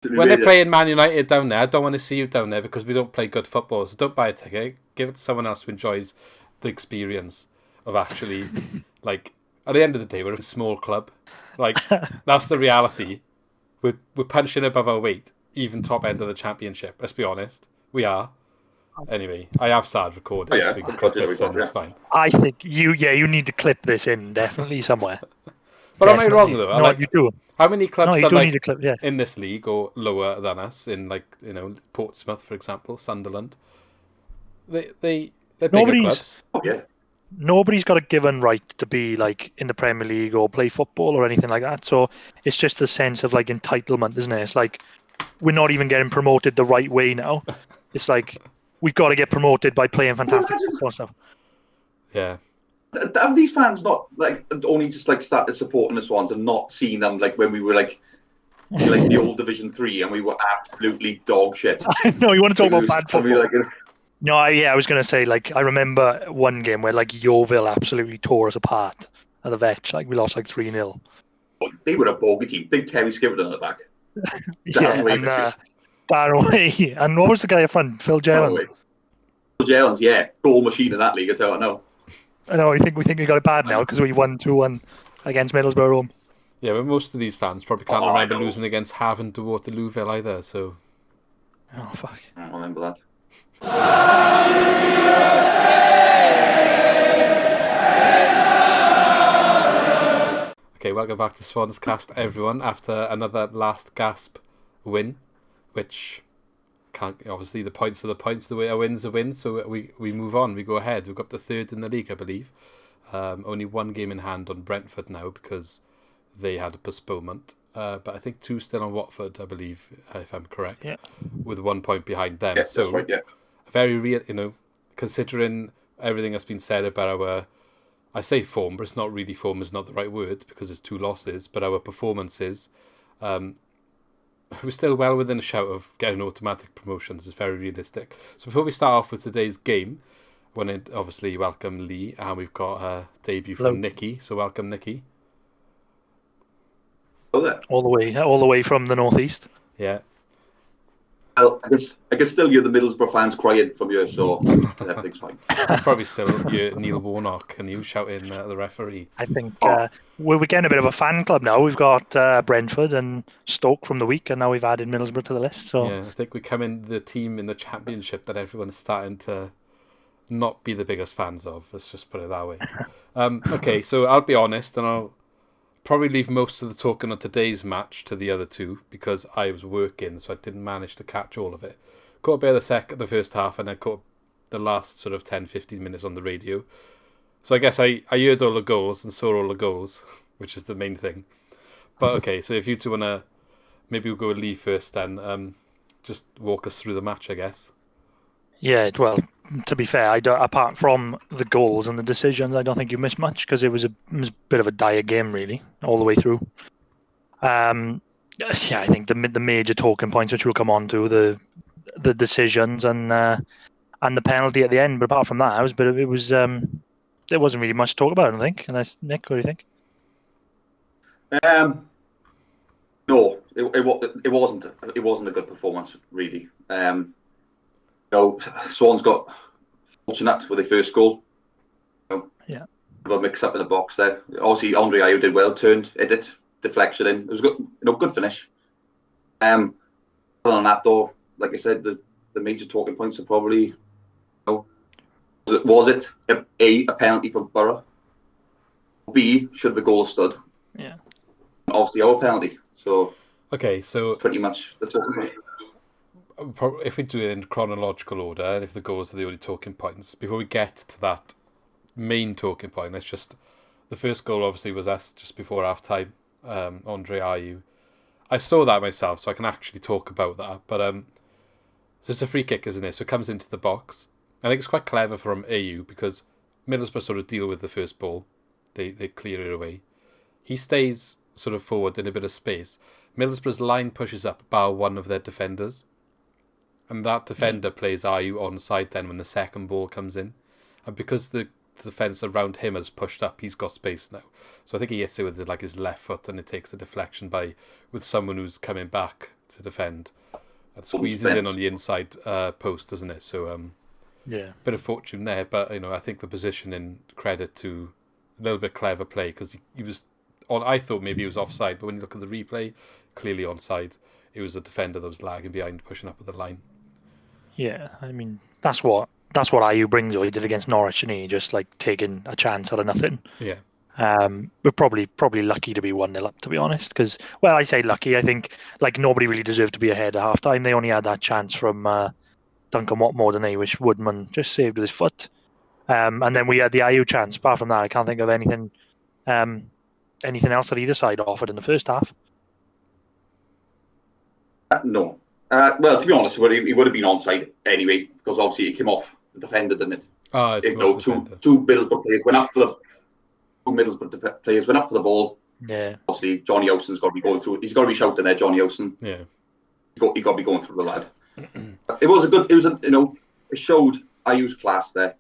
When they're playing Man United down there, I don't want to see you down there because we don't play good football. So don't buy a ticket. Give it to someone else who enjoys the experience of actually, like, at the end of the day, we're a small club. Like, that's the reality. We're punching above our weight, even top end of the championship. Let's be honest. We are. Anyway, I have started recording, so we can clip it in. It's fine. I think you need to clip this in definitely somewhere. But am I wrong though? No, you do. How many clubs are like clip, yeah, in this league or lower than us? In like Portsmouth, for example, Sunderland. They're bigger clubs. Oh yeah. Nobody's got a given right to be like in the Premier League or play football or anything like that. So it's just a sense of like entitlement, isn't it? It's like we're not even getting promoted the right way now. It's like we've got to get promoted by playing fantastic football stuff. Yeah. Have these fans not like only just like started supporting the Swans and not seeing them like when we were like the old Division 3 and we were absolutely dog shit? No, you want to talk about bad football? Like, no, I was going to say, like, I remember one game where, like, Yeovil absolutely tore us apart at the Vetch. Like, we lost, like, 3-0. They were a bogey team. Big Terry Skiverton at the back. Darren Way. And what was the guy up front? Phil Jellens. Phil Jellens, yeah. Goal machine in that league, I tell you now. I know, we think we got it bad now because we won 2-1 against Middlesbrough home. Yeah, but most of these fans probably can't remember losing against Havant to Waterlooville either, so... Oh, fuck. I don't remember that. Okay, welcome back to Swans Cast, everyone, after another last gasp win, which can't obviously the points are the points, the way a win's a win, so we move on, we go ahead. We've got the third in the league, I believe. Only one game in hand on Brentford now because they had a postponement. But I think 2 still on Watford, I believe, if I'm correct, with 1 point behind them. Yeah, so that's right, yeah. Very real, considering everything that's been said about our, I say form, but it's not really form, is not the right word because it's 2 losses, but our performances, we're still well within a shout of getting automatic promotions. It's very realistic. So before we start off with today's game, I want to obviously welcome Lee, and we've got a debut from Nikki. So welcome, Nikki. All the way from the northeast. Yeah. Well, I guess still hear the Middlesbrough fans crying from you, so everything's fine. Probably still hear Neil Warnock and you shouting at the referee. I think we're getting a bit of a fan club now. We've got Brentford and Stoke from the week, and now we've added Middlesbrough to the list. So yeah, I think we come in the team in the championship that everyone's starting to not be the biggest fans of. Let's just put it that way. Okay, so I'll be honest, and I'll probably leave most of the talking on today's match to the other two because I was working, so I didn't manage to catch all of it. Caught a bit of the first half, and I caught the last sort of 10-15 minutes on the radio. So I guess I heard all the goals and saw all the goals, which is the main thing. But okay, so if you two want to, maybe we'll go with Lee first then. Just walk us through the match, I guess. Yeah, well, to be fair, apart from the goals and the decisions, I don't think you missed much because it was a bit of a dire game, really, all the way through. Yeah, I think the major talking points, which we'll come on to, the decisions and the penalty at the end. But apart from that, there wasn't really much to talk about, I don't think. Unless, Nick, what do you think? No, it wasn't a good performance, really. Swans got fortunate with their first goal. Yeah. A mix up in the box there. Obviously, Andre Ayew did well, turned, hit it, deflection in. It was good, good finish. Other than that, though, like I said, the major talking points are probably, was it A, penalty for Borough? B, should the goal have stood? Yeah. Obviously, our penalty. So. Okay, so pretty much the talking points. If we do it in chronological order, and if the goals are the only talking points, before we get to that main talking point, the first goal obviously was us just before half time. Andre Ayew, I saw that myself, so I can actually talk about that. But so it's a free kick, isn't it? So it comes into the box. I think it's quite clever from Ayew because Middlesbrough sort of deal with the first ball, they clear it away. He stays sort of forward in a bit of space. Middlesbrough's line pushes up, bar one of their defenders. And that defender plays Ayew onside then when the second ball comes in. And because the defence around him has pushed up, he's got space now. So I think he hits it with his left foot and it takes a deflection with someone who's coming back to defend. It squeezes in on the inside post, doesn't it? So bit of fortune there, but I think the positioning, credit to a little bit clever play, because he was on. I thought maybe he was offside, but when you look at the replay, clearly onside. It was a defender that was lagging behind, pushing up at the line. Yeah, I mean that's what Ayew brings. What he did against Norwich, and he just like taking a chance out of nothing. Yeah. We're probably lucky to be 1-0 up, to be honest. Because, well, I say lucky. I think like nobody really deserved to be ahead at half time. They only had that chance from Duncan Watmore, didn't they? Which Woodman just saved with his foot. And then we had the Ayew chance. Apart from that, I can't think of anything else that either side offered in the first half. No. Well, to be honest, he would have been onside anyway, because obviously he came off the defender, didn't it? Two Middlesbrough players went up for the players went up for the ball. Yeah. Obviously, Johnny Olsen's got to be going through. He's got to be shouting there, Johnny Olsen. Yeah. He got to be going through the lad. It showed Ayew's class there.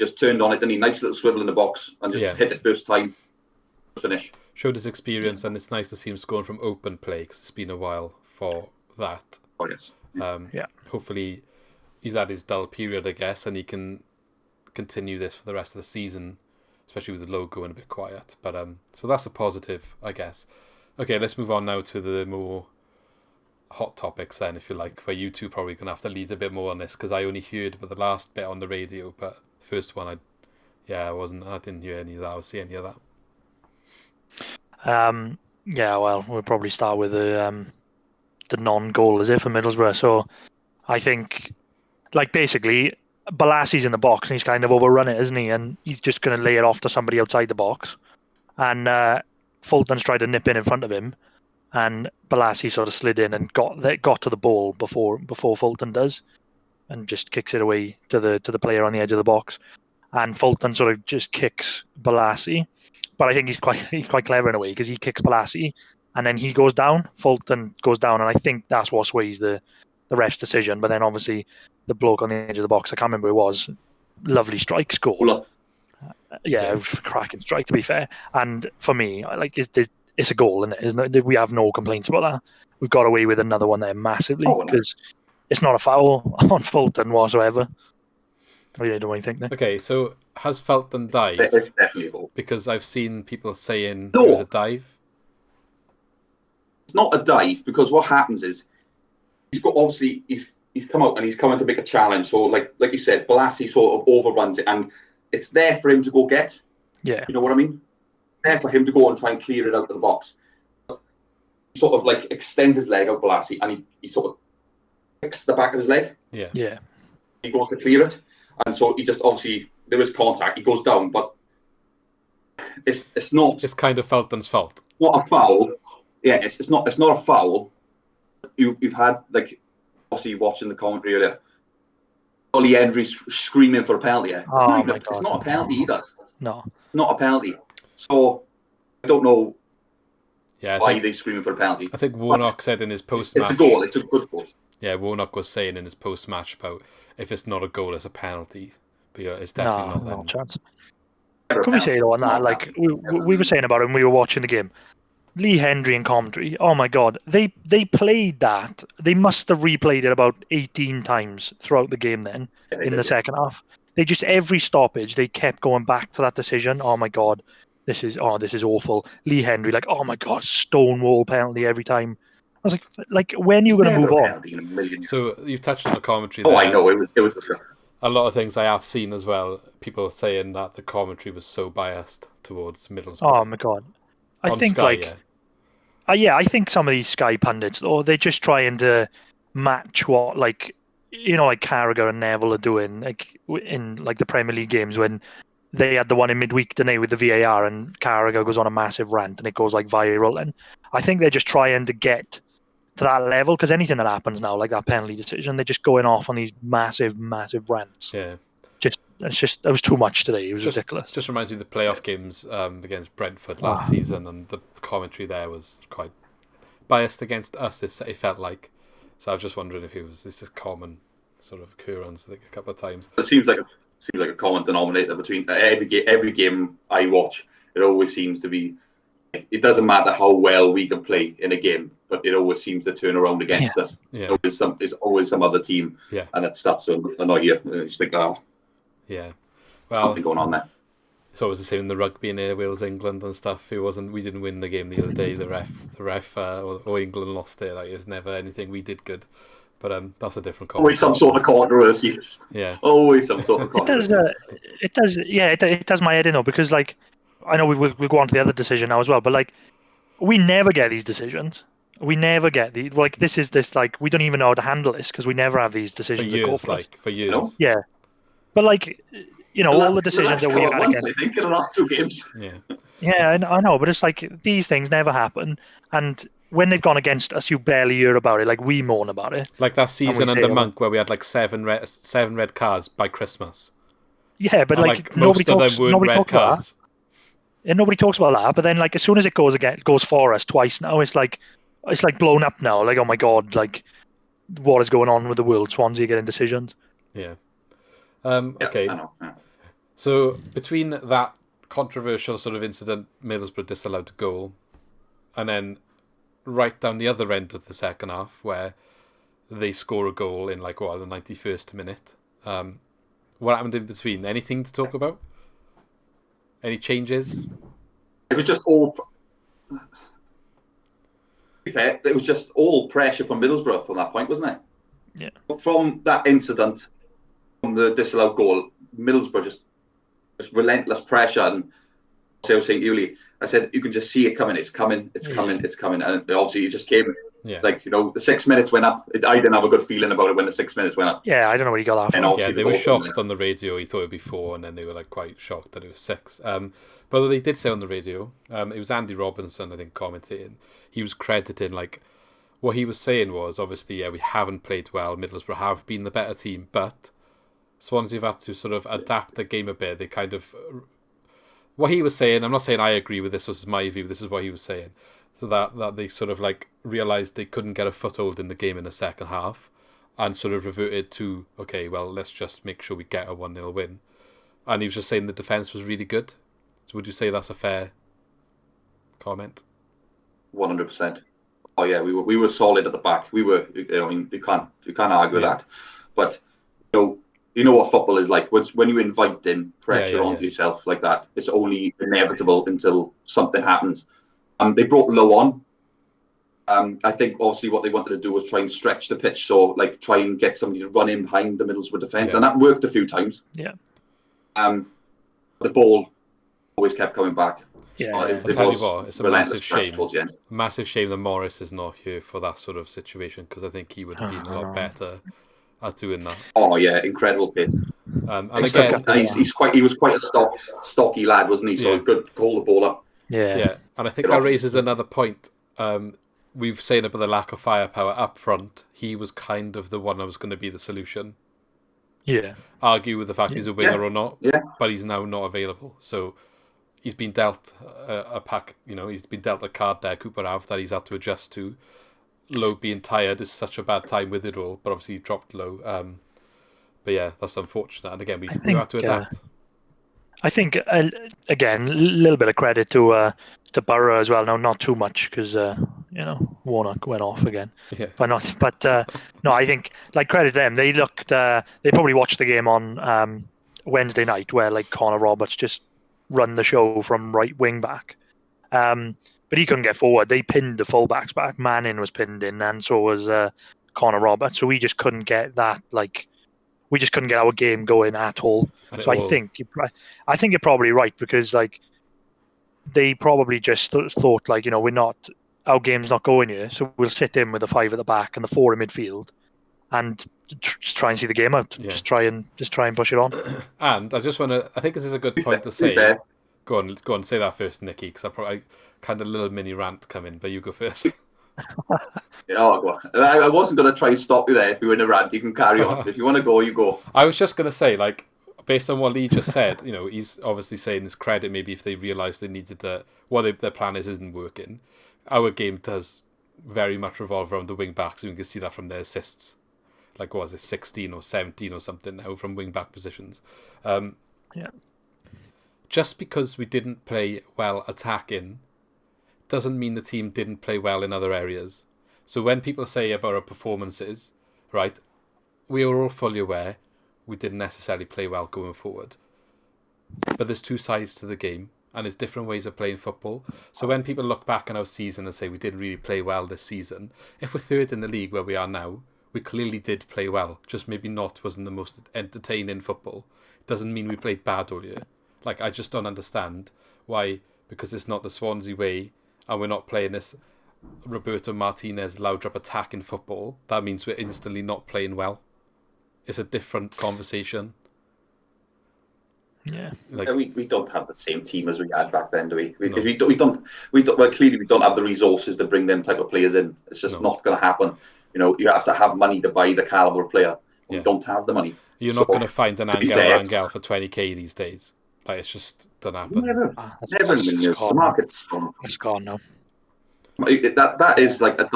Just turned on it, didn't he? Nice little swivel in the box and just hit it first time. Finish. Showed his experience, and it's nice to see him scoring from open play, because it's been a while for that. Oh yes. Hopefully, he's had his dull period, I guess, and he can continue this for the rest of the season, especially with the low going a bit quiet. But so that's a positive, I guess. Okay, let's move on now to the more hot topics then, if you like, where you two probably going to have to lead a bit more on this, because I only heard about the last bit on the radio, but the first one, I didn't hear any of that. I was see any of that. Well, we'll probably start with the non-goal, is it, for Middlesbrough? So I think, like, basically, Bolassi's in the box and he's kind of overrun it, isn't he? And he's just going to lay it off to somebody outside the box. And Fulton's tried to nip in front of him, and Balassi sort of slid in and got to the ball before Fulton does, and just kicks it away to the player on the edge of the box. And Fulton sort of just kicks Balassi, but I think he's quite clever in a way, because he kicks Balassi and then he goes down. Fulton goes down, and I think that's what sways the ref's decision. But then obviously the bloke on the edge of the box, I can't remember who it was. Lovely strike, score. It was a cracking strike, to be fair. And for me, it's a goal, isn't it? We have no complaints about that. We've got away with another one there massively, because it's not a foul on Fulton whatsoever. Oh, yeah, do you think that? Okay, so has Fulton dived? It's definitely a goal. Because I've seen people saying it was a dive. It's not a dive, because what happens is he's come out and he's coming to make a challenge. So like you said, Balassi sort of overruns it, and it's there for him to go get. Yeah. You know what I mean? There for him to go and try and clear it out of the box. He sort of like extends his leg out, Balassi, and he sort of kicks the back of his leg. Yeah. Yeah. He goes to clear it, and so he just obviously there is contact. He goes down, but it's not. It's kind of Fulton's fault. Not a foul. Yeah, it's not a foul. You've had, like, obviously watching the commentary earlier, Ollie Hendry screaming for a penalty. Yeah. It's not a penalty either. No, not a penalty. So I don't know why they're screaming for a penalty. I think Warnock said in his post-match. It's a goal. It's a good goal. Yeah, Warnock was saying in his post-match about if it's not a goal, it's a penalty. But yeah, it's definitely not. No chance. Can we say though on that? Like we were saying about it when we were watching the game. Lee Hendry in commentary. Oh my God, they played that. They must have replayed it about 18 times throughout the game. Then in the second half, they just every stoppage they kept going back to that decision. Oh my God, this is awful. Lee Hendry, like, oh my God, stonewall penalty every time. I was like when are you going to move on? So you've touched on the commentary. There. I know it was disgusting. A lot of things I have seen as well. People saying that the commentary was so biased towards Middlesbrough. Oh my God. I think Sky, I think some of these Sky pundits, though, they're just trying to match what, like Carragher and Neville are doing, like in like the Premier League games when they had the one in midweek, didn't they, with the VAR, and Carragher goes on a massive rant and it goes like viral. And I think they're just trying to get to that level, because anything that happens now, like that penalty decision, they're just going off on these massive rants. Yeah. It was too much today. It was ridiculous. Just reminds me of the playoff games against Brentford last season, and the commentary there was quite biased against us. It felt like. So I was just wondering if this is common sort of occurrence. I think a couple of times. It seems like a common denominator between every game I watch. It always seems to be it doesn't matter how well we can play in a game, but it always seems to turn around against us. Yeah. There's always some other team, Yeah. and it starts to annoy you. You just think, oh, Yeah. there's Well, something going on there. it's always the same in the rugby in Wales, England and stuff. We didn't win the game the other day. The ref, or England lost it. Like, it's never anything we did good. But that's a different Always some conversation. sort of controversy. Yeah. Always some sort of controversy. It does my head in though, because like I know we'll go on to the other decision now as well, but like we never get these decisions. We never get the like this like we don't even know how to handle this because we never have these For decisions. years, for years. Yeah, but like all the decisions that we had once, against. I think in the last 2 games. Yeah. Yeah, I know, but it's like these things never happen, and when they've gone against us, you barely hear about it. Like we moan about it. Like that season say, under Monk where we had like seven red cards by Christmas. Yeah, but And, like most of them weren't red cards. And nobody talks about that. But then, like, as soon as it goes for us twice now, it's like blown up now. Like, oh my god, like, what is going on with the world? Swansea getting decisions. Yeah. Yeah, Okay. I know. Yeah. So between that controversial sort of incident, Middlesbrough disallowed a goal, and then right down the other end of the second half where they score a goal in the 91st minute. What happened in between? Anything to talk about? Any changes? It was just all. To be fair, it was just all pressure from Middlesbrough from that point, wasn't it? Yeah. From that incident, from the disallowed goal, Middlesbrough just relentless pressure. And I was saying earlier, I said you can just see it coming. It's coming. It's coming. It's coming. And obviously, it just came. Yeah. The 6 minutes went up. I didn't have a good feeling about it when the 6 minutes went up. Yeah, I don't know what he got that And from. Yeah, obviously they were shocked on the radio. He thought it would be 4, and then they were like quite shocked that it was 6. But they did say on the radio, it was Andy Robinson, I think, commentating. He was crediting what he was saying was obviously, we haven't played well. Middlesbrough have been the better team, but Swansea have had to sort of adapt the game a bit. They kind of what he was saying. I'm not saying I agree with this. This is my view. This is what he was saying. So that they sort of realised they couldn't get a foothold in the game in the second half, and sort of reverted to, okay, well, let's just make sure we get a 1-0 win. And he was just saying the defence was really good. So would you say that's a fair comment? 100%. Oh yeah, we were solid at the back. We were. You can't argue with that. But you know what football is like. When you invite in pressure onto yourself like that, it's only inevitable until something happens. They brought Low on. I think obviously what they wanted to do was try and stretch the pitch, so try and get somebody to run in behind the Middlesbrough defence, and that worked a few times. Yeah. The ball always kept coming back. Yeah. I'll tell you what, it's a massive shame. Towards the end. Massive shame that Morris is not here for that sort of situation, because I think he would have been a lot better at doing that. Oh yeah, incredible pace. And again, he was quite a stocky lad, wasn't he? So good to hold the ball up. Yeah. And I think that raises another point. We've said about the lack of firepower up front. He was kind of the one that was going to be the solution. Yeah. Argue with the fact he's a winger or not. Yeah. But he's now not available. So he's been dealt a pack. He's been dealt a card there, Cooper Ave, that he's had to adjust to. Low being tired is such a bad time with it all. But obviously he dropped Low. But yeah, that's unfortunate. And again, we have to adapt. I think again, a little bit of credit to Borough as well. No, not too much because Warnock went off again. Yeah. But no, I think credit them. They looked. They probably watched the game on Wednesday night where Connor Roberts just run the show from right wing back. But he couldn't get forward. They pinned the fullbacks back. Manning was pinned in, and so was Connor Roberts. So we just couldn't get that. We just couldn't get our game going at all. I think you're probably right, because they probably just thought we're not, our game's not going here, so we'll sit in with the 5 at the back and the 4 in midfield, and just try and see the game out. Yeah. Just try and push it on. And I just want to. I think this is a good point to say. Go on, say that first, Nicky, because I probably kind of a little mini rant coming, but you go first. I wasn't going to try and stop you there. If you were in a rant, you can carry on. If you want to go, you go. I was just going to say, based on what Lee just said, he's obviously saying his credit. Maybe if they realised they needed their plan isn't working. Our game does very much revolve around the wing backs, and you can see that from their assists. What was it, 16 or 17 or something now from wing back positions. Yeah. Just because we didn't play well attacking, doesn't mean the team didn't play well in other areas. So when people say about our performances, right, we are all fully aware we didn't necessarily play well going forward. But there's two sides to the game, and there's different ways of playing football. So when people look back on our season and say we didn't really play well this season, if we're third in the league where we are now, we clearly did play well. Just maybe wasn't the most entertaining football. It doesn't mean we played bad all year. Like, I just don't understand why, because it's not the Swansea way, and we're not playing this Roberto Martinez loud drop attack in football, that means we're instantly not playing well. It's a different conversation. Yeah, like, we don't have the same team as we had back then, do we? No. We don't. Well, clearly we don't have the resources to bring them type of players in. It's just not going to happen. You know, you have to have money to buy the caliber of player. We don't have the money. You're not going to find an Angel for 20k these days. Like, it's just don't happen. Never in the market's gone. It's gone now. That is like a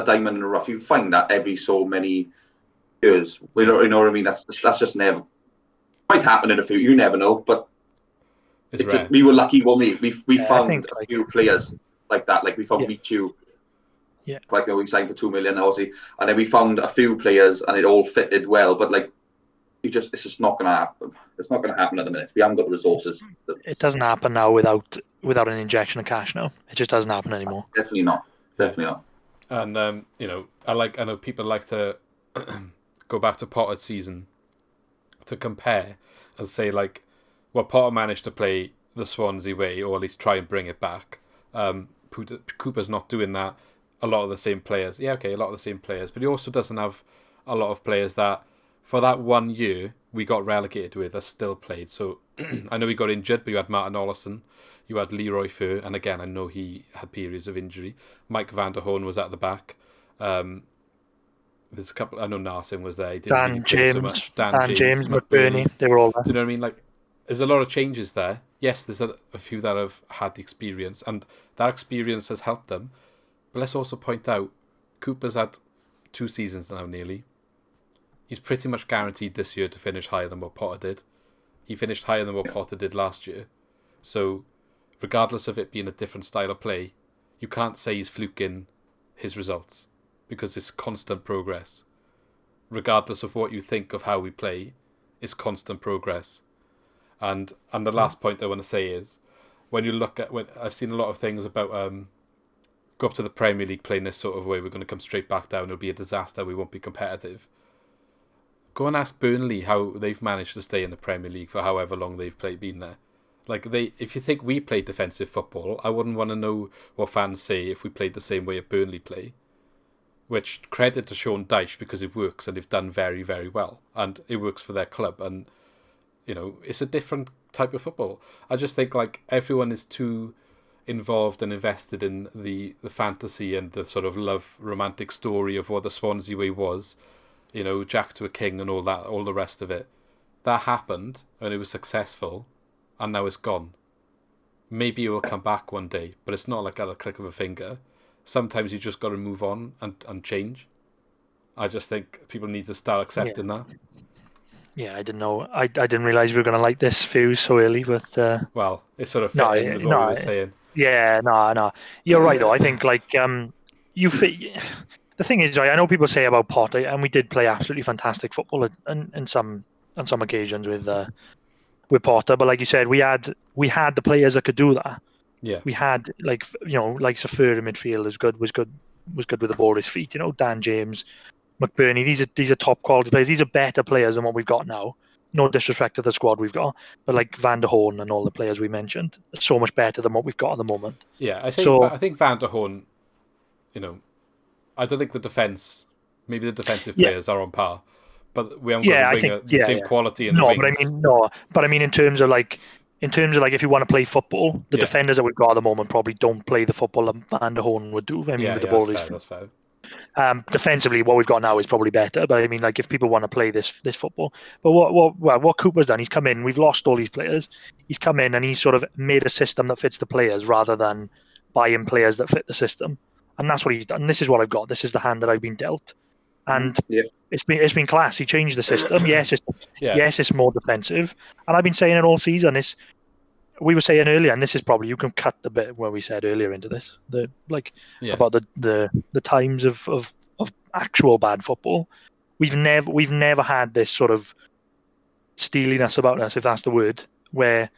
diamond in the rough. You find that every so many years. You know what I mean? That's just never. Might happen in a few. You never know. But we were lucky, weren't we? We found a few players like that. Like we found Michu. Yeah. Like we signed for 2 million, obviously, and then we found a few players, and it all fitted well. But like, it's just not going to happen. It's not going to happen at the minute. We haven't got the resources. It doesn't happen now without an injection of cash. Now it just doesn't happen anymore. Definitely not. Definitely not. And you know, I know people like to go back to Potter's season to compare and say, like, well, Potter managed to play the Swansea way, or at least try and bring it back. Cooper's not doing that. A lot of the same players. Yeah, okay, a lot of the same players. But he also doesn't have a lot of players that, for that 1 year, we got relegated with, are still played. So I know he got injured, but you had Martin Ollison, you had Leroy Fer, and again, I know he had periods of injury. Mike van der Hoorn was at the back. There's a couple. I know Narsin was there. He didn't really play so much. Dan James, McBurney, they were all there. Do you know what I mean? Like, there's a lot of changes there. Yes, there's a few that have had the experience, and that experience has helped them. But let's also point out, Cooper's had 2 seasons now nearly. He's pretty much guaranteed this year to finish higher than what Potter did. He finished higher than what Potter did last year. So, regardless of it being a different style of play, you can't say he's fluking his results, because it's constant progress. Regardless of what you think of how we play, it's constant progress. And the last point I want to say is, when you look at, I've seen a lot of things about go up to the Premier League playing this sort of way, we're going to come straight back down, it'll be a disaster, we won't be competitive. Go and ask Burnley how they've managed to stay in the Premier League for however long they've been there. Like, if you think we play defensive football, I wouldn't want to know what fans say if we played the same way at Burnley play. Which, credit to Sean Dyche, because it works and they've done very, very well. And it works for their club. And, you know, it's a different type of football. I just think, like, everyone is too involved and invested in the fantasy and the sort of love romantic story of what the Swansea way was. You know, Jack to a King and all that, all the rest of it. That happened and it was successful, and now it's gone. Maybe it will come back one day, but it's not like at a click of a finger. Sometimes you just got to move on and change. I just think people need to start accepting that. Yeah, I didn't know. I didn't realise we were going to like this fuse so early. But well, it sort of fit in with what we were saying. Yeah, no. You're right, though. I think, like, you fit. The thing is, I know people say about Potter, and we did play absolutely fantastic football on some occasions with Potter. But like you said, we had the players that could do that. Yeah, we had, like, you know, like Safer in midfield was good with the ball at his feet. You know, Dan James, McBurney. These are top quality players. These are better players than what we've got now. No disrespect to the squad we've got, but like Van der Hoorn and all the players we mentioned, are so much better than what we've got at the moment. Yeah, I think Van der Hoorn, you know, I don't think the defensive players are on par, but we haven't got the same quality in the wings. But I mean in terms of like if you want to play football, the defenders that we've got at the moment probably don't play the football that Van der Hoorn would do. I mean, with the ball that's fair. Defensively, what we've got now is probably better, but I mean, like, if people want to play this football, but what Cooper's done, he's come in. We've lost all these players. He's come in and he's sort of made a system that fits the players rather than buying players that fit the system. And that's what he's done. This is what I've got. This is the hand that I've been dealt, and it's been class. He changed the system. Yes, it's more defensive, and I've been saying it all season. we were saying earlier, and this is probably, you can cut the bit where we said earlier into this, about the times of actual bad football. We've never had this sort of steeliness about us, if that's the word, where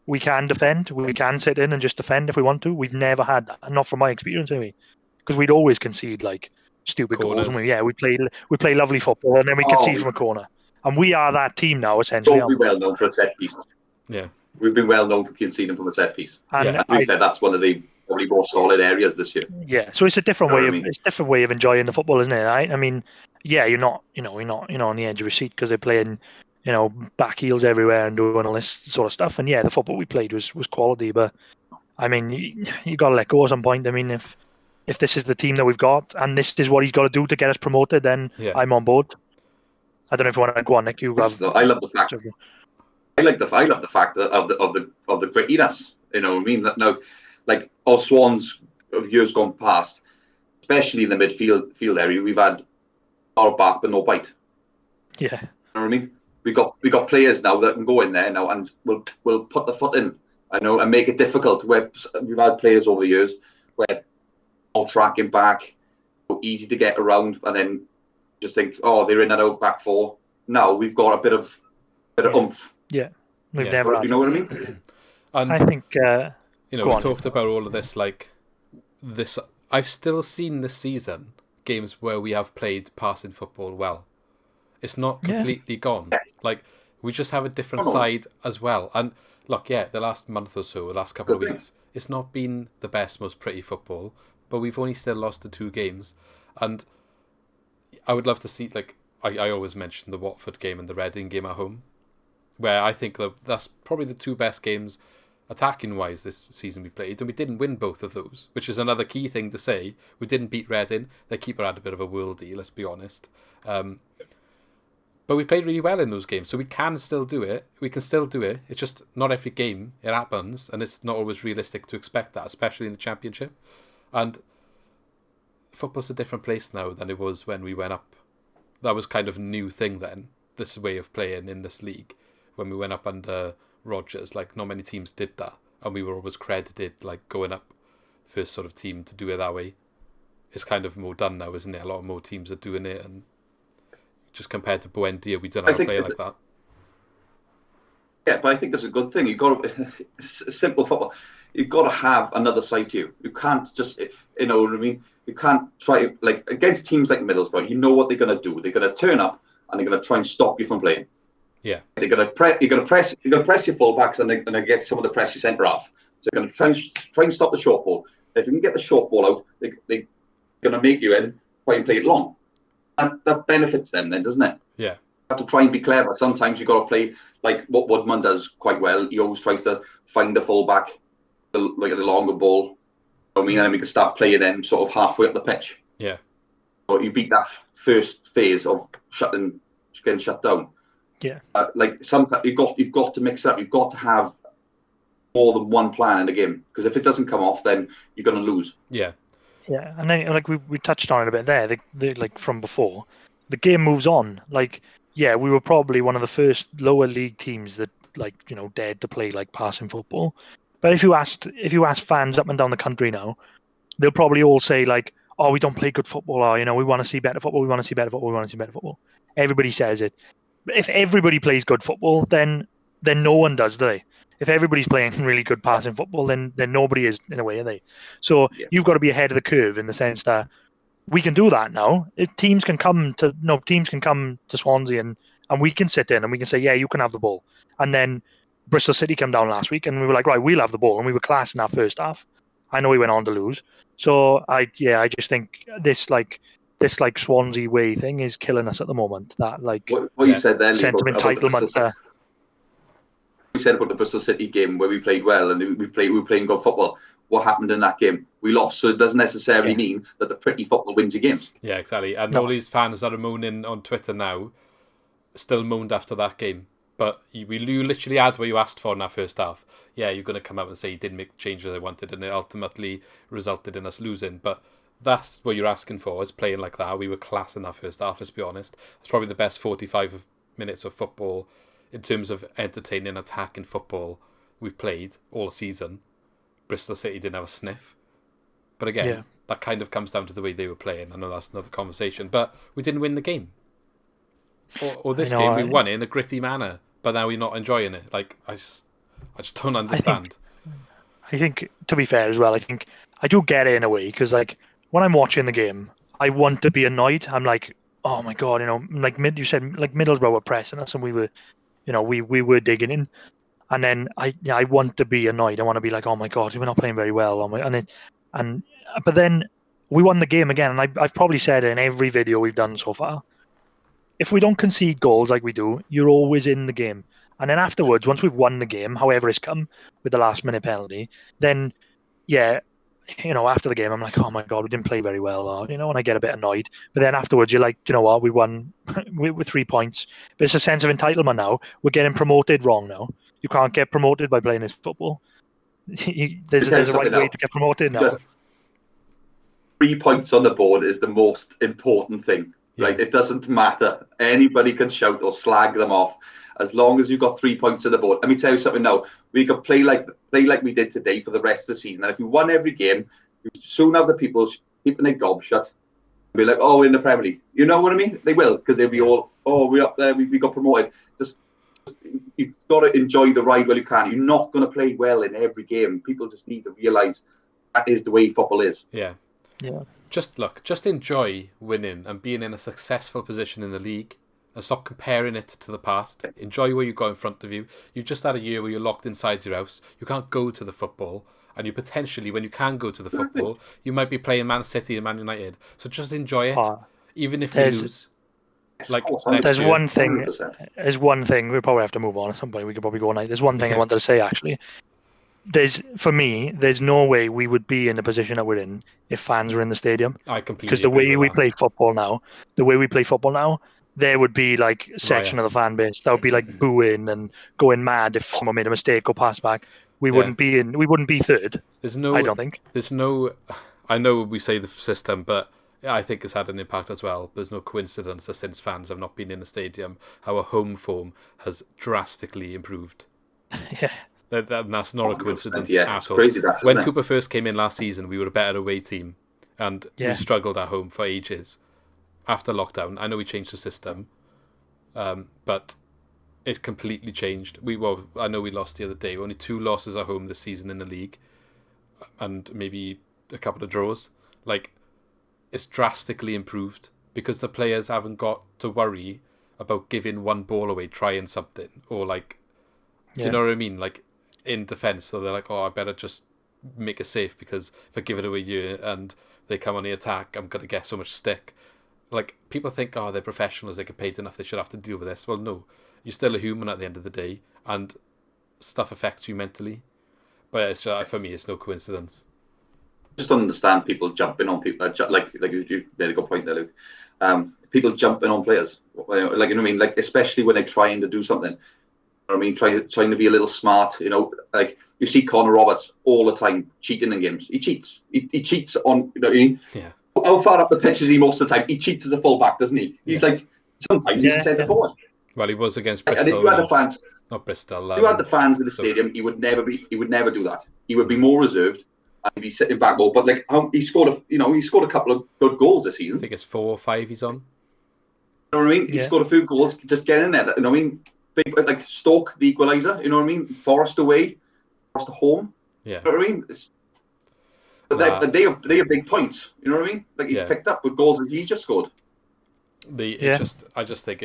we can defend, we can sit in and just defend if we want to. We've never had that, not from my experience anyway, because we'd always concede like stupid goals. And we play lovely football, and then we concede from a corner. And we are that team now, essentially. We'll be well known for a set piece. Yeah. We've been well known for conceding from a set piece. And to be fair, that's one of the probably more solid areas this year. Yeah, so it's a different way of enjoying the football, isn't it? Right? I mean, yeah, you're not on the edge of your seat because they're playing, back heels everywhere and doing all this sort of stuff. And yeah, the football we played was quality, but I mean, you got to let go at some point. I mean, if this is the team that we've got and this is what he's got to do to get us promoted, then I'm on board. I don't know if you want to go on, Nick. I love the fact. I love the fact of the grittiness. You know what I mean? Now, like our Swans of years gone past, especially in the midfield area, we've had our back but no bite. Yeah. You know what I mean? We got players now that can go in there now and will put the foot in. I know, and make it difficult. Where we've had players over the years where all tracking back, easy to get around, and then just think, oh, they're in and out back four. Now we've got a bit of oomph. Yeah, we've never. You know what I mean? And I think we talked about all of this. Like this, I've still seen this season games where we have played passing football well. It's not completely gone. Like we just have a different side as well. And look, the last month or so, the last couple of weeks, it's not been the best, most pretty football. But we've only still lost the 2 games, and I would love to see, like I always mention the Watford game and the Reading game at home, where I think that's probably the 2 best games attacking wise this season we played, and we didn't win both of those, which is another key thing to say. We didn't beat Reading. Their keeper had a bit of a worldie, let's be honest. But we played really well in those games, so we can still do it. We can still do it. It's just not every game it happens, and it's not always realistic to expect that, especially in the Championship. And football's a different place now than it was when we went up. That was kind of a new thing then, this way of playing in this league. When we went up under Rodgers, like not many teams did that, and we were always credited like going up first sort of team to do it that way. It's kind of more done now, isn't it? A lot more teams are doing it, and just compared to Buendia, we don't have a player like that. Yeah, but I think it's a good thing. You've got to, simple football. You've got to have another side to you. You can't just, you know what I mean? You can't try, like, against teams like Middlesbrough, you know what they're going to do. They're going to turn up and they're going to try and stop you from playing. Yeah. They're going to press your fullbacks and they're going to get some of the press your centre half. So they're going to try and stop the short ball. If you can get the short ball out, they're going to make you in, try and play it long. And that benefits them then, doesn't it? Yeah. You have to try and be clever. Sometimes you've got to play like what Woodman does quite well. He always tries to find the fullback, like the longer ball. You know what I mean? And then we can start playing them sort of halfway up the pitch. Yeah. But you beat that first phase of getting shut down. Yeah. Like sometimes you've got to mix it up. You've got to have more than one plan in the game, because if it doesn't come off, then you're going to lose. Yeah. Yeah, and then like we touched on it a bit there. Like from before, the game moves on. Like, yeah, we were probably one of the first lower league teams that dared to play like passing football. But if you asked fans up and down the country now, they'll probably all say like, "Oh, we don't play good football," or we want to see better football. We want to see better football. We want to see better football. Everybody says it. But if everybody plays good football, then no one does, do they? If everybody's playing really good passing football, then nobody is, in a way, are they? So you've got to be ahead of the curve in the sense that we can do that now. Teams can come to Swansea and we can sit in and we can say, yeah, you can have the ball. And then Bristol City came down last week and we were like, right, we'll have the ball, and we were class in our first half. I know we went on to lose. So I just think this Swansea way thing is killing us at the moment. That what you said there, sense of entitlement. We said about the Bristol City game where we played well and we were playing good football. What happened in that game? We lost. So it doesn't necessarily mean that the pretty football wins your games. Yeah, exactly. And all these fans that are moaning on Twitter now still moaned after that game. But you literally had what you asked for in that first half. Yeah, you're going to come out and say you didn't make the changes I wanted, and it ultimately resulted in us losing. But that's what you're asking for, is playing like that. We were class in that first half, let's be honest. It's probably the best 45 minutes of football in terms of entertaining, attacking football we've played all season, Bristol City didn't have a sniff. But again, that kind of comes down to the way they were playing. I know that's another conversation, but we didn't win the game. Or this game, we won it in a gritty manner, but now we're not enjoying it. Like, I just don't understand. I think, to be fair as well, I think I do get it in a way, because like when I'm watching the game, I want to be annoyed. I'm like, oh my god, like you said, like Middlesbrough were pressing us, and we were, we were digging in, and then I want to be annoyed. I want to be like, oh my god, we're not playing very well, but then we won the game again, and I've probably said it in every video we've done so far. If we don't concede goals like we do, you're always in the game. And then afterwards, once we've won the game, however it's come, with the last minute penalty, then, after the game, I'm like, oh my God, we didn't play very well, and I get a bit annoyed. But then afterwards, you're like, you know what, we won with 3 points. But it's a sense of entitlement now. We're getting promoted wrong now. You can't get promoted by playing this football. There's a right way to get promoted now. 3 points on the board is the most important thing. Yeah. Like, it doesn't matter. Anybody can shout or slag them off as long as you've got 3 points on the board. Let me tell you something now. We could play like we did today for the rest of the season. And if you won every game, you soon have the people keeping their gob shut and be like, oh, we're in the Premier League. You know what I mean? They will, because they'll be all, oh, we're up there, we got promoted. Just you've got to enjoy the ride while you can. You're not going to play well in every game. People just need to realise that is the way football is. Yeah. Just enjoy winning and being in a successful position in the league, and stop comparing it to the past. Enjoy where you got in front of you. You've just had a year where you're locked inside your house. You can't go to the football, and you potentially, when you can go to the football, you might be playing Man City and Man United. So just enjoy it, even if you lose. Like there's one thing. We probably have to move on at some point. We could probably go on. There's one thing I wanted to say actually. For me, there's no way we would be in the position that we're in if fans were in the stadium. I completely because the way we play football now, there would be like a section of the fan base that would be like booing and going mad if someone made a mistake or pass back. We wouldn't be third. I don't think. I know we say the system, but I think it's had an impact as well. There's no coincidence that since fans have not been in the stadium, our home form has drastically improved. Yeah. That's not a coincidence at all. Crazy when Cooper first came in last season, we were a better away team, and we struggled at home for ages. After lockdown, I know we changed the system, but it completely changed. I know we lost the other day. Only 2 losses at home this season in the league, and maybe a couple of draws. Like, it's drastically improved because the players haven't got to worry about giving one ball away, trying something, or like, do you know what I mean? Like, in defence, so they're like, oh, I better just make it safe because if I give it away here and they come on the attack, I'm going to get so much stick. Like, people think, oh, they're professionals, they get paid enough, they should have to deal with this. Well, no, you're still a human at the end of the day, and stuff affects you mentally. But for me, it's no coincidence. Just don't understand people jumping on people, like you made a good point there, Luke. People jumping on players, like, you know what I mean? Like, especially when they're trying to do something. I mean, trying to be a little smart, like you see Connor Roberts all the time cheating in games. He cheats. He cheats on, you know what I mean? Yeah. How far up the pitch is he most of the time? He cheats as a full-back, doesn't he? He's like, sometimes he's a centre forward. Well, he was against Bristol. And if you had the fans, not Bristol. if you had the fans in the stadium, he would never do that. He would be more reserved and he'd be sitting back more. But like, he scored a couple of good goals this season. I think it's 4 or 5 he's on. You know what I mean? He scored a few goals, just getting in there. You know what I mean? Big, like Stoke, the equaliser. You know what I mean? Forest away, Forest home. Yeah. You know what I mean? But they are big points. You know what I mean? Like, he's picked up with goals that he's just scored. I just think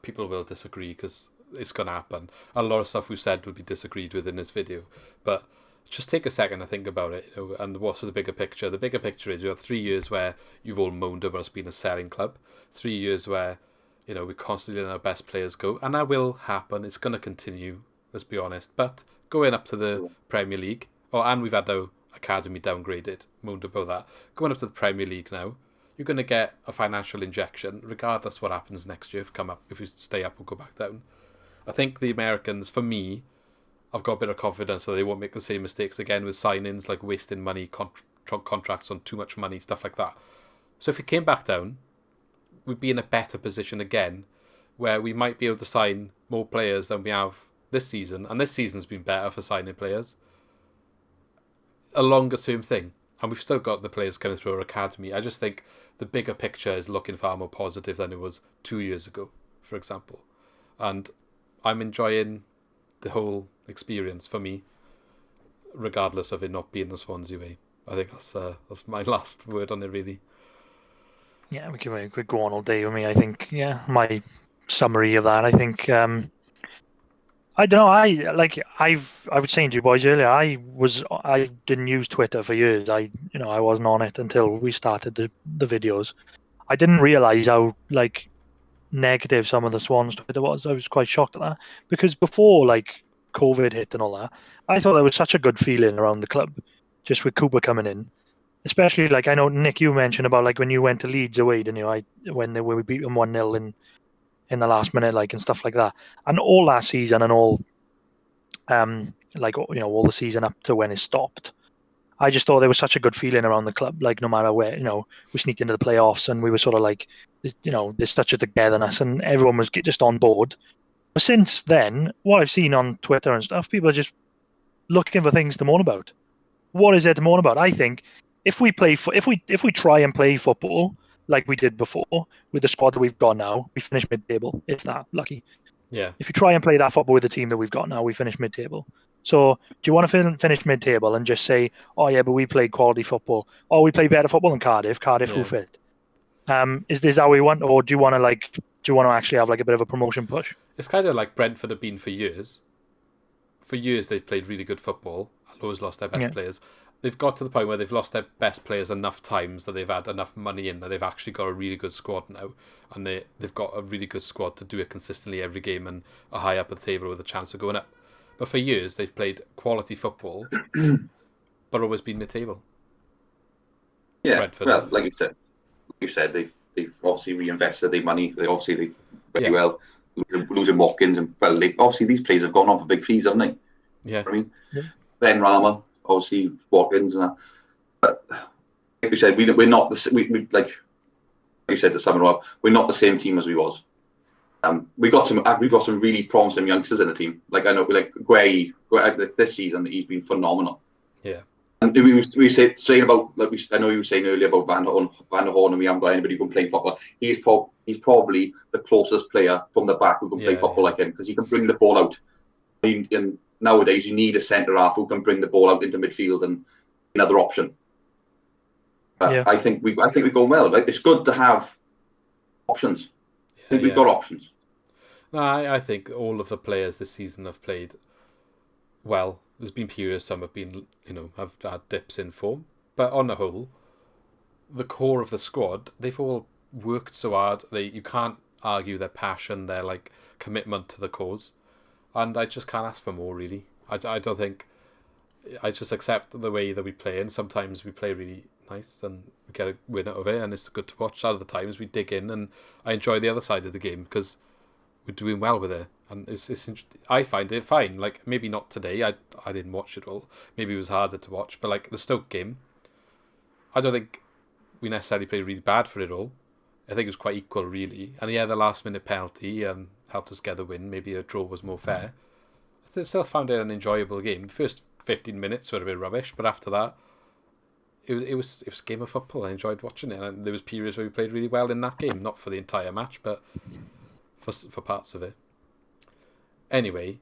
people will disagree because it's going to happen. A lot of stuff we've said would be disagreed with in this video, but just take a second to think about it, and what's the bigger picture? The bigger picture is you have 3 years where you've all moaned about us being a selling club, 3 years where we're constantly letting our best players go, and that will happen. It's going to continue, let's be honest. But going up to the Premier League, and we've had our academy downgraded, moaned about that. Going up to the Premier League now, you're going to get a financial injection, regardless what happens next year, if we stay up or go back down. I think the Americans, for me, I've got a bit of confidence that they won't make the same mistakes again with signings, like wasting money, contracts on too much money, stuff like that. So if we came back down, we'd be in a better position again, where we might be able to sign more players than we have this season, and this season's been better for signing players, a longer term thing. And we've still got the players coming through our academy. I just think the bigger picture is looking far more positive than it was 2 years ago, for example. And I'm enjoying the whole experience for me, regardless of it not being the Swansea way. I think that's my last word on it, really. Yeah, we could go on all day with me. I think, my summary of that. I think, I don't know. I was saying to you boys earlier. I didn't use Twitter for years. I wasn't on it until we started the videos. I didn't realize how negative some of the Swans Twitter was. I was quite shocked at that, because before COVID hit and all that, I thought there was such a good feeling around the club, just with Cooper coming in. Especially I know, Nick, you mentioned about when you went to Leeds away, didn't you? When we beat them 1-0 in the last minute, and stuff like that, and all last season and all, all the season up to when it stopped. I just thought there was such a good feeling around the club. No matter where, we sneaked into the playoffs and we were sort of there's such a togetherness and everyone was just on board. But since then, what I've seen on Twitter and stuff, people are just looking for things to moan about. What is there to moan about? I think if we try and play football like we did before with the squad that we've got now, we finish mid-table, if that lucky. Yeah. If you try and play that football with the team that we've got now, we finish mid-table. So do you want to finish mid-table and just say, oh yeah, but we played quality football, or we play better football than Cardiff? Who fit? Is this how we want, or do you want to actually have a bit of a promotion push? It's kind of like Brentford have been for years. For years they've played really good football and always lost their best players. They've got to the point where they've lost their best players enough times that they've had enough money in that they've actually got a really good squad now, and they've got a really good squad to do it consistently every game and are high up at the table with a chance of going up. But for years they've played quality football but always been mid-table. Yeah, Brentford well, like you said, they've obviously reinvested their money. They very well losing Watkins, and obviously these players have gone on for big fees, haven't they? Yeah, I mean, Ben Rama, obviously Watkins, and that. But like you said, we're not the like you said to sum it up, we're not the same team as we was. We've got some really promising youngsters in the team. I know Guay this season, he's been phenomenal. Yeah. And we were saying about I know you were saying earlier about Van der Horn, and we haven't got anybody who can play football. He's probably the closest player from the back who can play football like him, because he can bring the ball out. And nowadays you need a centre half who can bring the ball out into midfield and another option. I think we're going well. It's good to have options. I think we've got options. No, I think all of the players this season have played well. There's been periods, some have been, have had dips in form. But on the whole, the core of the squad, they've all worked so hard. You can't argue their passion, their commitment to the cause. And I just can't ask for more, really. I don't think... I just accept the way that we play, and sometimes we play really nice and we get a win out of it, and it's good to watch. Other times we dig in, and I enjoy the other side of the game because we're doing well with it, and it's I find it fine. Maybe not today. I didn't watch it all. Maybe it was harder to watch, but the Stoke game, I don't think we necessarily played really bad for it all. I think it was quite equal, really. And the last minute penalty helped us get the win. Maybe a draw was more fair. I still found it an enjoyable game. First 15 minutes were a bit rubbish, but after that, it was a game of football. I enjoyed watching it, and there was periods where we played really well in that game. Not for the entire match, but for parts of it. Anyway,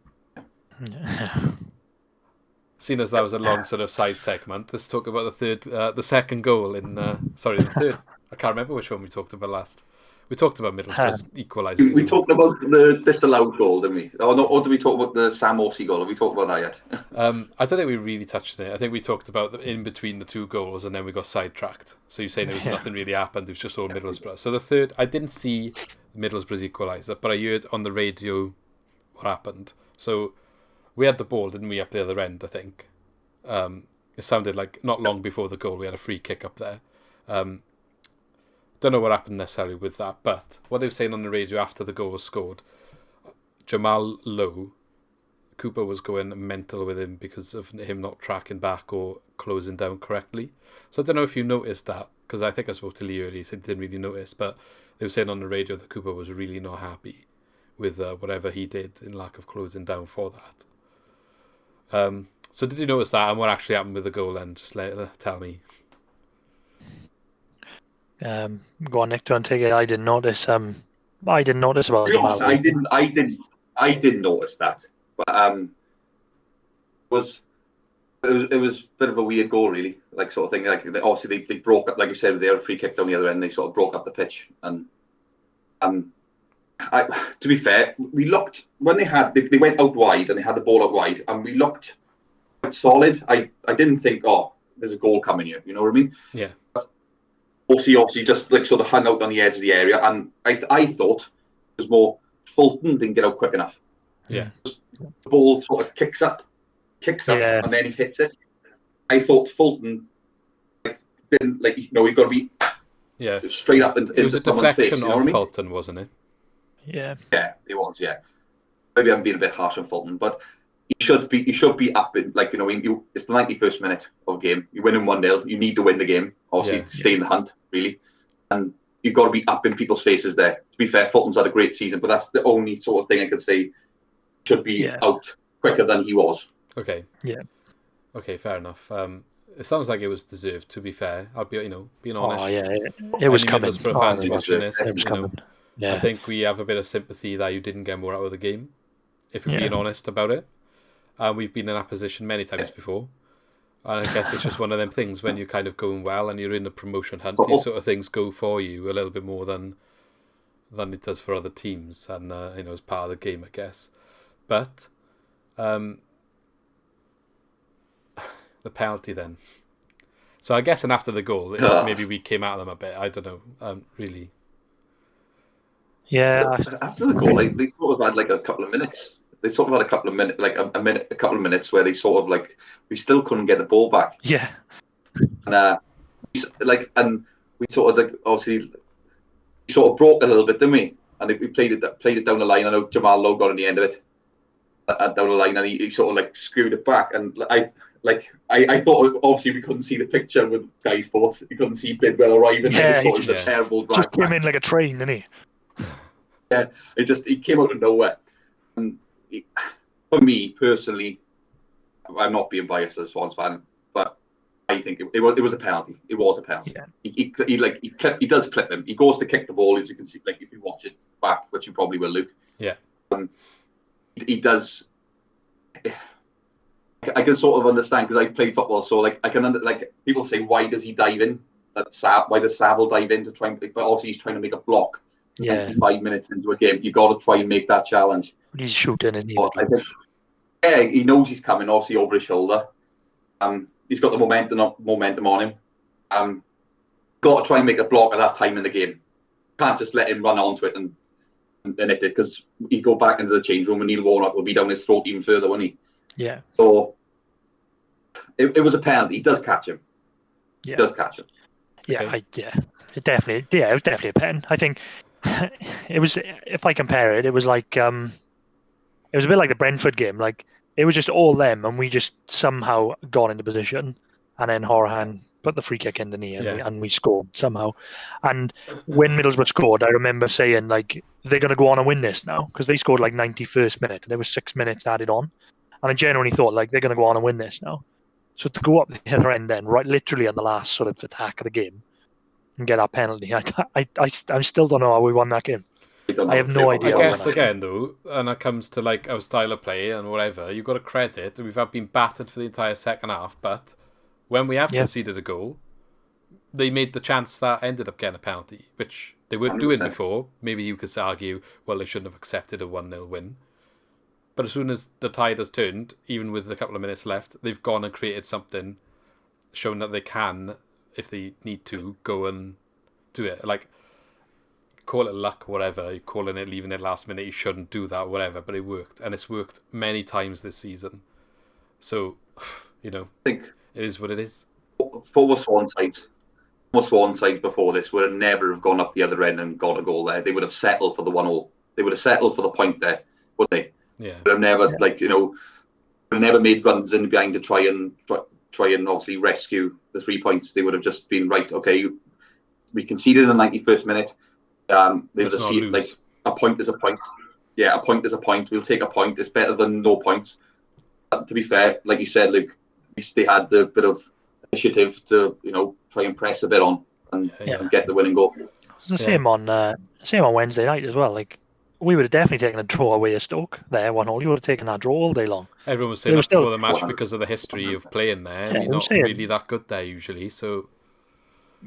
seeing as that was a long sort of side segment, let's talk about the second goal in. The third. I can't remember which one we talked about last. We talked about Middlesbrough's equaliser. We talked about the disallowed goal, didn't we? Or did we talk about the Sam Horsey goal? Have we talked about that yet? I don't think we really touched on it. I think we talked about in between the two goals, and then we got sidetracked. So you're saying there was nothing really happened. It was just all Middlesbrough. So the third, I didn't see Middlesbrough's equaliser, but I heard on the radio what happened. So we had the ball, didn't we, up the other end, I think. It sounded like not long before the goal, we had a free kick up there. Don't know what happened necessarily with that, but what they were saying on the radio after the goal was scored, Jamal Lowe, Cooper was going mental with him because of him not tracking back or closing down correctly. So I don't know if you noticed that, because I think I spoke to Lee earlier, he said he didn't really notice, but they were saying on the radio that Cooper was really not happy with whatever he did in lack of closing down for that. So did you notice that, and what actually happened with the goal then? Just tell me. Go on, Nick, do you want to take it? I didn't notice. I didn't notice about To be Jamal. honest, I didn't notice that, but it was a bit of a weird goal, really, like sort of thing. Like obviously they broke up, like you said, they had a free kick down the other end. They sort of broke up the pitch, and to be fair, we looked when they went out wide and they had the ball out wide, and we looked quite solid. I didn't think, oh, there's a goal coming here. You know what I mean? Yeah. Obviously just like sort of hung out on the edge of the area, and I thought it was more Fulton didn't get out quick enough. Yeah. The ball sort of kicks up, Yeah. and then he hits it. I thought Fulton didn't he's got to be straight up into it was a someone's deflection face. You know of what I mean? Fulton, wasn't it? Yeah. Yeah, it was. Yeah, maybe I'm being a bit harsh on Fulton, but you should be up in it's the 91st minute of a game. You're winning 1-0. You need to win the game, obviously, to stay in the hunt, really, and you've got to be up in people's faces there. To be fair, Fulton's had a great season, but that's the only sort of thing I could say should be out quicker than he was. Okay. Yeah. Okay, fair enough. It sounds like it was deserved. To be fair, I'll be being honest. Oh yeah, it was coming. Middlesbrough fans watching this, It was coming. Yeah. I think we have a bit of sympathy that you didn't get more out of the game, if we're being honest about it. We've been in that position many times before. And I guess it's just one of them things when you're kind of going well and you're in the promotion hunt, these sort of things go for you a little bit more than it does for other teams. And, as part of the game, I guess. But the penalty then. So I guess, and after the goal, maybe we came at them a bit. I don't know, really. Yeah. After the goal, they sort of had like a couple of minutes. They sort of had a couple of minutes, like a couple of minutes where they sort of we still couldn't get the ball back. Yeah. And and we sort of obviously we sort of broke a little bit, didn't we? And we played it down the line. I know Jamal Lowe got on the end of it down the line, and he sort of screwed it back. And I thought obviously we couldn't see the picture with Guy Sports. We couldn't see Bidwell arriving. Yeah, it was a terrible drag. Just came in like a train, didn't he? Yeah, he came out of nowhere. And for me personally, I'm not being biased as a Swans fan, but I think it was a penalty. It was a penalty. Yeah. He does clip him. He goes to kick the ball, as you can see, if you watch it back, which you probably will, Luke. Yeah. He does. I can sort of understand because I played football, so I can people say, why does he dive in? Why does Saville dive in to try? But obviously he's trying to make a block. Yeah. 5 minutes into a game, you got to try and make that challenge. He's shooting, isn't he? He knows he's coming, obviously over his shoulder. He's got the momentum on him. Got to try and make a block at that time in the game. Can't just let him run onto it and hit it, because he go back into the change room and Neil Warnock will be down his throat even further, won't he? Yeah. So it was a penalty. He does catch him. Yeah. He does catch him. Yeah, Okay. It was definitely a pen. I think it was. If I compare it, it was like it was a bit like the Brentford game. It was just all them, and we just somehow got into position, and then Horahan put the free kick in the knee, and we scored somehow. And when Middlesbrough scored, I remember saying they're going to go on and win this now, because they scored 91st minute, and there was 6 minutes added on, and I genuinely thought they're going to go on and win this now. So to go up the other end then, right, literally on the last sort of attack of the game, and get our penalty, I still don't know how we won that game. I have no idea. I guess again though, and it comes to our style of play and whatever, you've got to credit. We've been battered for the entire second half, but when we have conceded a goal, they made the chance that ended up getting a penalty, which they weren't doing before. Maybe you could argue, well, they shouldn't have accepted a 1-0 win. But as soon as the tide has turned, even with a couple of minutes left, they've gone and created something, showing that they can, if they need to, go and do it. Call it luck, whatever. You're calling it, leaving it last minute. You shouldn't do that, whatever. But it worked, and it's worked many times this season. So, I think it is what it is. For the Swan side before this would have never have gone up the other end and got a goal there. They would have settled for the 1-0. They would have settled for the point there, wouldn't they? Yeah. Would have never never made runs in behind to try and obviously rescue the 3 points. They would have just been right. Okay, we conceded in the 91st minute. They would have seen a point is a point. a point is a point. We'll take a point. It's better than no points. To be fair, like you said, Luke, at least they had the bit of initiative to try and press a bit on and get the winning goal. It's the same on Wednesday night as well. Like, we would have definitely taken a draw away at Stoke there, 1-1. You would have taken that draw all day long. Everyone was saying that before the match because of the history of playing there. We're not really that good there usually, so...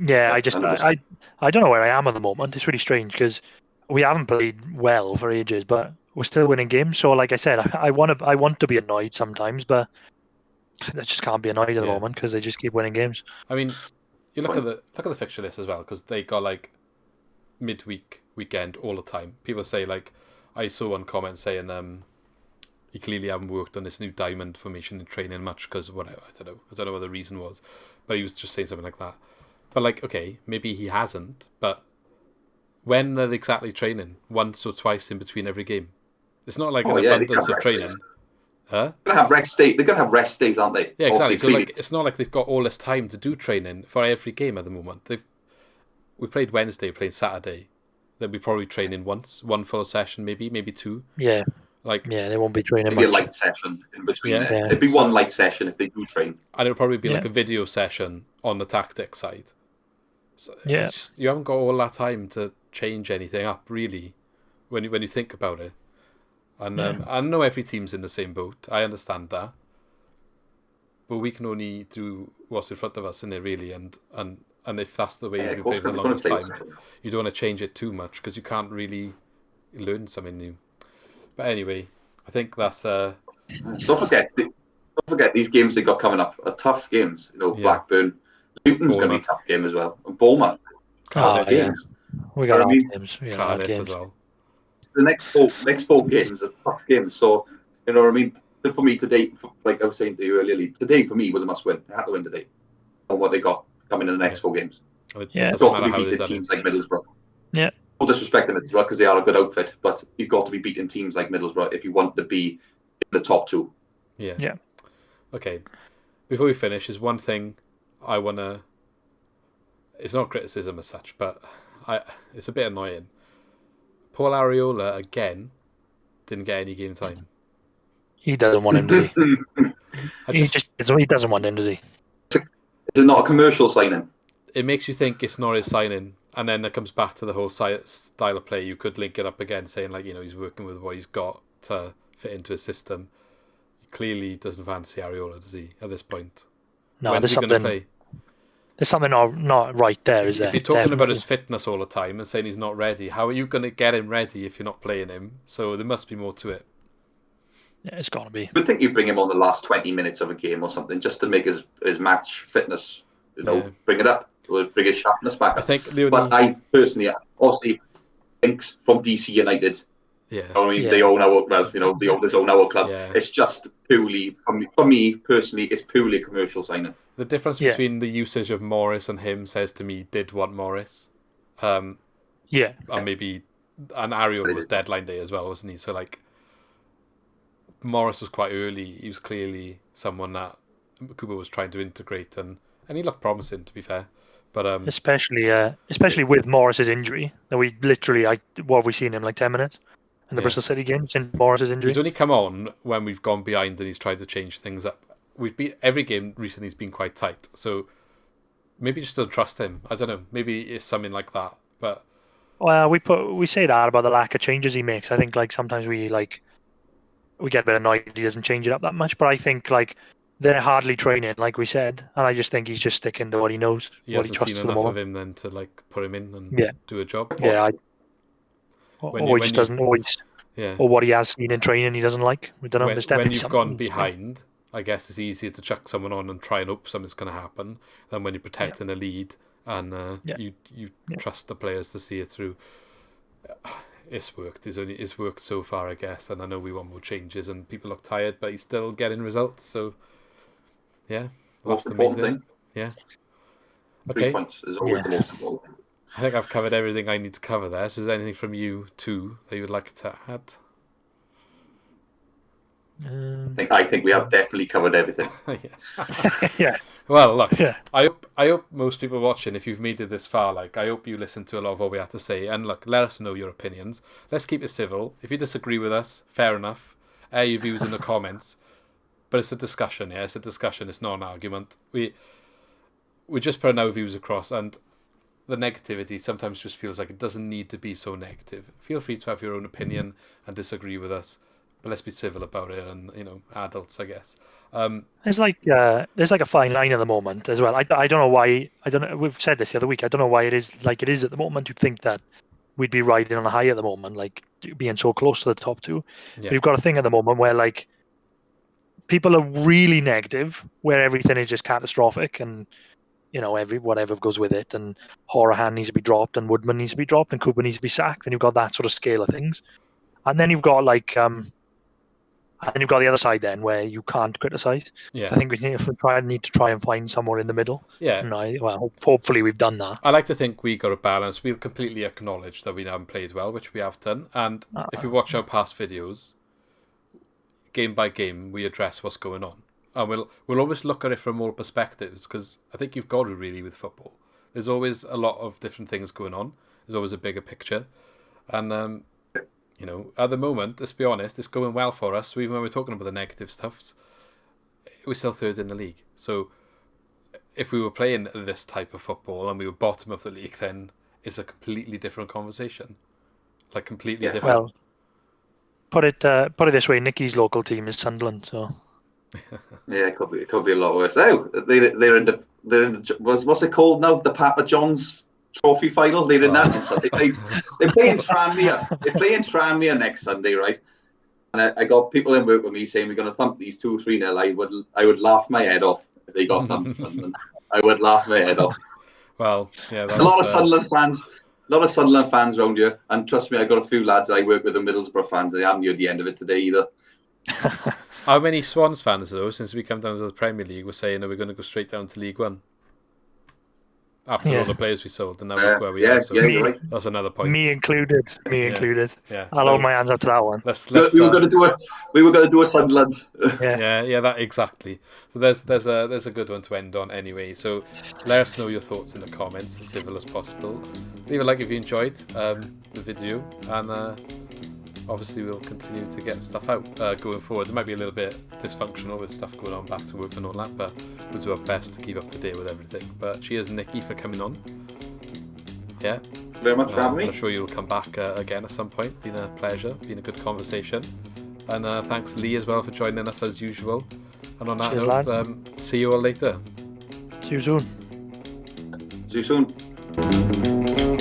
Yeah, I don't know where I am at the moment. It's really strange because we haven't played well for ages, but we're still winning games. So, like I said, I want to be annoyed sometimes, but I just can't be annoyed at the moment because they just keep winning games. I mean, you look at the fixture list as well, because they got like midweek, weekend all the time. People say, like, I saw one comment saying you clearly haven't worked on this new diamond formation in training much because whatever, I don't know what the reason was, but he was just saying something like that. But like, okay, maybe he hasn't, but when they're exactly training? Once or twice in between every game? It's not like an abundance of training. Huh? They're gonna have rest days, aren't they? Yeah, exactly. So like, it's not like they've got all this time to do training for every game at the moment. We played Wednesday, played Saturday. They'll be probably training once, one full session, maybe two. Yeah. They won't be training maybe much. A light session in between. Yeah. There'd be one light session if they do train. And it'll probably be like a video session on the tactics side. So you haven't got all that time to change anything up, really, when you think about it. And I know every team's in the same boat. I understand that. But we can only do what's in front of us, innit, really? And if that's the way you've been playing for the longest time, you don't want to change it too much because you can't really learn something new. But anyway, I think that's... Don't forget these games they got coming up are tough games. Blackburn, Luton's going to be a tough game as well. And Bournemouth. Games. We got our games. Cardiff as well. The next four games are tough games. So, you know what I mean? For me today, like I was saying to you earlier, Lee, today for me was a must-win. I had to win today on what they got coming in the next 4 games. Yeah, you've got to be beating teams like Middlesbrough. Yeah. No disrespect them Middlesbrough because they are a good outfit, but you've got to be beating teams like Middlesbrough if you want to be in the top 2. Yeah. Okay. Before we finish, there's one thing I want to... It's not criticism as such, but it's a bit annoying. Paul Areola, again, didn't get any game time. He doesn't want him, does he? He doesn't want him, does he? Is it not a commercial signing? It makes you think it's not his signing, and then it comes back to the whole style of play. You could link it up again, saying like, he's working with what he's got to fit into his system. He clearly doesn't fancy Areola, does he? At this point, no. When's he going to play? There's something not right there, is there? If you're talking about his fitness all the time and saying he's not ready, how are you going to get him ready if you're not playing him? So there must be more to it. Yeah, it's got to be. I would think you bring him on the last 20 minutes of a game or something just to make his match fitness, bring it up, or bring his sharpness back up. But I personally, obviously, thinks from DC United. Yeah. They own the owners own our club. Yeah. It's just purely, for me personally, it's purely a commercial signing. The difference between the usage of Morris and him says to me, did want Morris. And maybe, and Areola was deadline day as well, wasn't he? So like, Morris was quite early. He was clearly someone that Cooper was trying to integrate, and he looked promising, to be fair. But especially with Morris's injury, that we literally, what have we seen him like 10 minutes in the Bristol City game since Morris's injury? He's only come on when we've gone behind and he's tried to change things up. We've been every game recently has been quite tight, so maybe just don't trust him. I don't know. Maybe it's something like that. But we say that about the lack of changes he makes. I think like sometimes we get a bit annoyed that he doesn't change it up that much. But I think like they're hardly training, like we said, and I just think he's just sticking to what he knows. He hasn't seen enough of him then to like put him in and do a job. Yeah, or he just doesn't always. Yeah. Or what he has seen in training he doesn't like. We don't understand. When you've gone behind, I guess it's easier to chuck someone on and try and hope something's going to happen than when you're protecting a lead and you trust the players to see it through. It's worked. It's worked so far, I guess. And I know we want more changes and people look tired, but he's still getting results. So, that's the main thing. Yeah. Okay. 3 points is always the most important thing. I think I've covered everything I need to cover there. So is there anything from you too that you would like to add? I think we have definitely covered everything. Yeah. Well, look, Yeah. I hope most people watching, if you've made it this far, like, I hope you listen to a lot of what we have to say. And look, let us know your opinions. Let's keep it civil. If you disagree with us, fair enough. Air your views in the comments. But it's a discussion, yeah? It's a discussion. It's not an argument. We just put our views across, and the negativity sometimes just feels like it doesn't need to be so negative. Feel free to have your own opinion and disagree with us. But let's be civil about it, and adults, I guess. There's like a fine line at the moment as well. I don't know why. I don't know. We've said this the other week. I don't know why it is like it is at the moment. You'd think that we'd be riding on a high at the moment, like being so close to the top two. Yeah. But you've got a thing at the moment where like people are really negative, where everything is just catastrophic, and whatever goes with it, and Horahan needs to be dropped, and Woodman needs to be dropped, and Cooper needs to be sacked, and you've got that sort of scale of things, and then you've got like and you've got the other side then where you can't criticise. Yeah. So I think we need to try and find somewhere in the middle. Yeah. And hopefully we've done that. I like to think we got a balance. We'll completely acknowledge that we haven't played well, which we have done. And if you watch our past videos, game by game, we address what's going on. And we'll always look at it from all perspectives, because I think you've got to really with football. There's always a lot of different things going on. There's always a bigger picture. And at the moment, let's be honest, it's going well for us. So even when we're talking about the negative stuffs, we're still third in the league. So if we were playing this type of football and we were bottom of the league, then it's a completely different conversation. Like, completely different. Well, put it this way: Nicky's local team is Sunderland, so. Yeah, it could be a lot worse. Oh, they're in the what's it called now? The Papa John's Trophy final. They're in that. So they play in Tranmere. They play in Tranmere next Sunday, right? And I got people in work with me saying we're going to thump these 2-3-0. I would laugh my head off if they got thumped. I would laugh my head off. Well, yeah, a lot of Sunderland fans. A lot of Sunderland fans around here, and trust me, I got a few lads I work with, the Middlesbrough fans, and they haven't heard the end of it today either. How many Swans fans, though, since we come down to the Premier League, were saying that we're going to go straight down to League One? After all the players we sold, and now look where we are. So you're right. That's another point. Me included. Yeah. I'll hold my hands up to that one. We were going to do a Sunderland. Yeah, that exactly. So there's a good one to end on anyway. So let us know your thoughts in the comments, as civil as possible. Leave a like if you enjoyed the video, and obviously we'll continue to get stuff out going forward. It might be a little bit dysfunctional with stuff going on back to work and all that, but we'll do our best to keep up to date with everything. But cheers, Nicky, for coming on. Yeah. Very much for having me. I'm sure you'll come back again at some point. Been a pleasure. Been a good conversation. And thanks, Lee, as well, for joining us as usual. And on that note, see you all later. See you soon. See you soon.